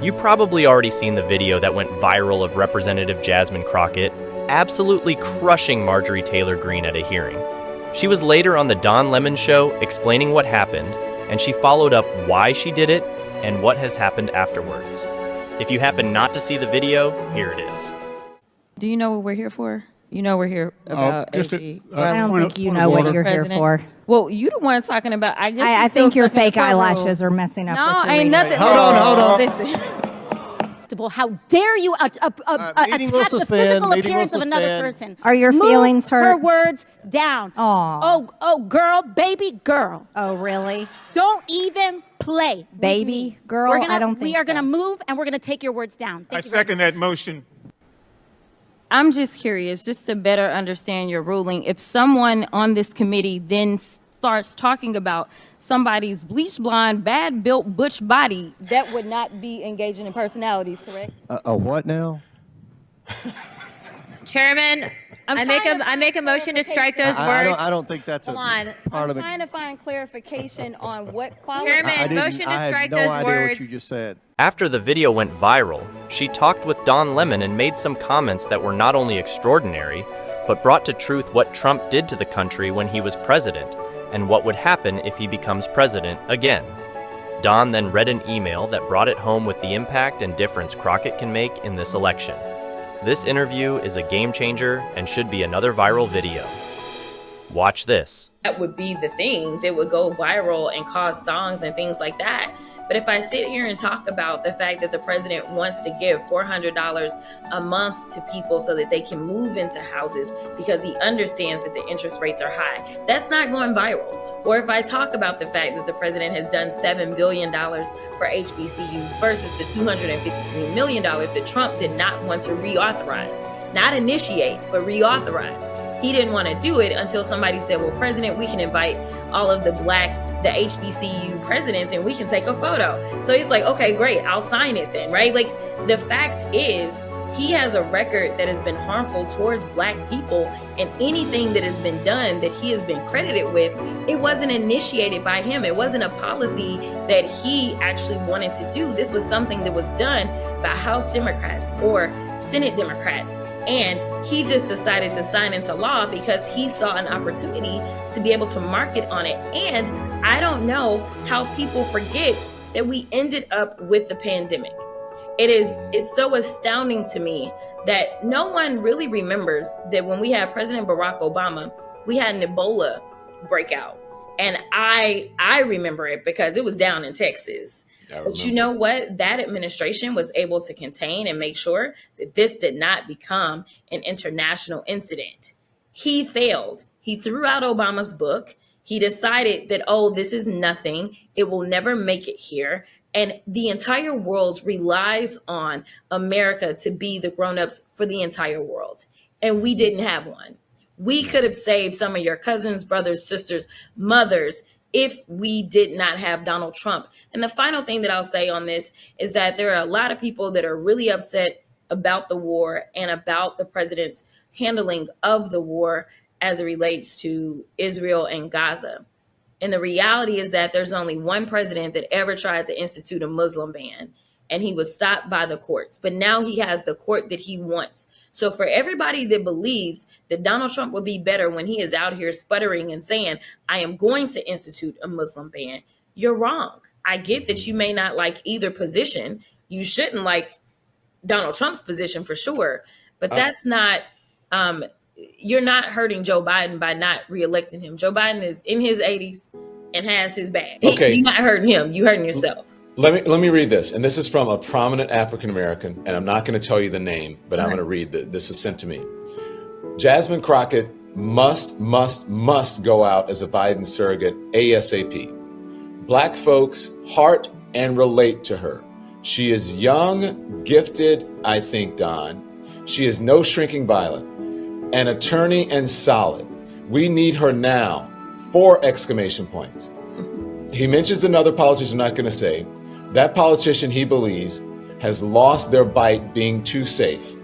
You probably already seen the video that went viral of Representative Jasmine Crockett absolutely crushing Marjorie Taylor Greene at a hearing. She was later on the Don Lemon Show explaining what happened, and she followed up why she did it and what has happened afterwards. If you happen not to see the video, here it is. Do you know what we're here for? You know we're here about AG. I don't think you know what you're here for. Well, you the one talking about. I think your fake eyelashes are messing up. No, what you're ain't reading. nothing. Hold on. Listen. How dare you attack the physical appearance of another person? Are your feelings hurt? Her words down. Aw. Oh, girl, baby girl. Oh, really? Don't even play. Baby girl? I don't think we are so. going to move and we're going to take your words down. I second that motion. I'm just curious, just to better understand your ruling. If someone on this committee then starts talking about somebody's bleach blonde, bad built butch body, that would not be engaging in personalities, correct? A what now? Chairman, I make a motion to strike those words. I don't think that's Hold on. part I'm of the. trying to find clarification on what quality. Chairman, motion to I strike had no those idea words. what you just said. After the video went viral, she talked with Don Lemon and made some comments that were not only extraordinary, but brought to truth what Trump did to the country when he was president, and what would happen if he becomes president again. Don then read an email that brought it home with the impact and difference Crockett can make in this election. This interview is a game changer and should be another viral video. Watch this. That would be the thing that would go viral and cause songs and things like that. But if I sit here and talk about the fact that the president wants to give $400 a month to people so that they can move into houses because he understands that the interest rates are high, that's not going viral. Or if I talk about the fact that the president has done $7 billion for HBCUs versus the $253 million that Trump did not want to reauthorize, not initiate, but reauthorize. He didn't want to do it until somebody said, well, President, we can invite all of the HBCU presidents and we can take a photo. So he's like, okay, great, I'll sign it then, right? Like, the fact is, he has a record that has been harmful towards Black people, and anything that has been done that he has been credited with, it wasn't initiated by him. It wasn't a policy that he actually wanted to do. This was something that was done by House Democrats or Senate Democrats. And he just decided to sign into law because he saw an opportunity to be able to market on it. And I don't know how people forget that we ended up with the pandemic. It's so astounding to me that no one really remembers that when we had President Barack Obama, we had an Ebola breakout. And I remember it because it was down in Texas. But you know what? That administration was able to contain and make sure that this did not become an international incident. He failed. He threw out Obama's book. He decided that, oh, this is nothing. It will never make it here. And the entire world relies on America to be the grown-ups for the entire world. And we didn't have one. We could have saved some of your cousins, brothers, sisters, mothers, if we did not have Donald Trump. And the final thing that I'll say on this is that there are a lot of people that are really upset about the war and about the president's handling of the war as it relates to Israel and Gaza. And the reality is that there's only one president that ever tried to institute a Muslim ban, and he was stopped by the courts. But now he has the court that he wants. So for everybody that believes that Donald Trump would be better when he is out here sputtering and saying, I am going to institute a Muslim ban, you're wrong. I get that you may not like either position. You shouldn't like Donald Trump's position for sure. But that's not, you're not hurting Joe Biden by not reelecting him. Joe Biden is in his 80s and has his bag. Okay. You're not hurting him. You're hurting yourself. Let me read this. And this is from a prominent African American. And I'm not going to tell you the name, but I'm going to read that. This was sent to me. Jasmine Crockett must go out as a Biden surrogate ASAP. Black folks heart and relate to her. She is young, gifted, I think, Don. She is no shrinking violet, an attorney and solid. We need her now. 4 exclamation points. He mentions another politician I'm not going to say. That politician, he believes, has lost their bite being too safe.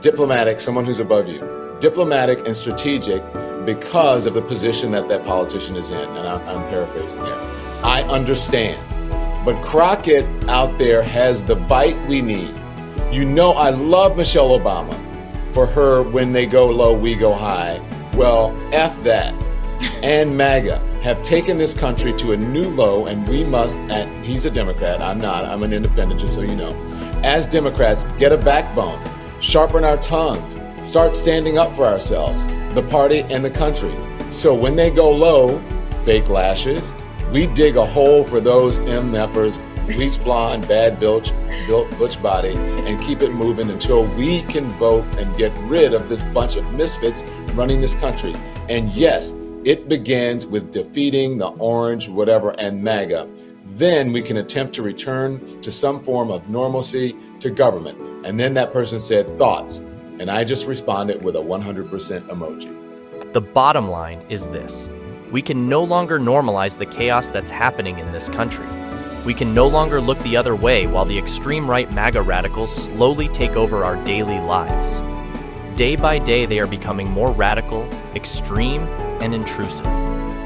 Diplomatic, someone who's above you. Diplomatic and strategic because of the position that that politician is in. And I'm paraphrasing here. I understand But Crockett out there has the bite we need. You know, I love Michelle Obama for her when they go low, we go high. Well, F that. And MAGA have taken this country to a new low, and we must, and he's a Democrat, I'm not, I'm an independent, just so you know. As Democrats, get a backbone, sharpen our tongues, start standing up for ourselves, the party and the country. So when they go low, fake lashes, we dig a hole for those MFers, bleach blonde, bad built butch body, and keep it moving until we can vote and get rid of this bunch of misfits running this country. And yes, it begins with defeating the orange, whatever, and MAGA. Then we can attempt to return to some form of normalcy to government. And then that person said, thoughts. And I just responded with a 100% emoji. The bottom line is this. We can no longer normalize the chaos that's happening in this country. We can no longer look the other way while the extreme right MAGA radicals slowly take over our daily lives. Day by day, they are becoming more radical, extreme, and intrusive.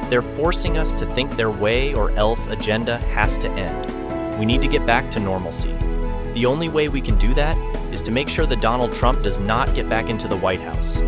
They're forcing us to think their way or else agenda has to end. We need to get back to normalcy. The only way we can do that is to make sure that Donald Trump does not get back into the White House.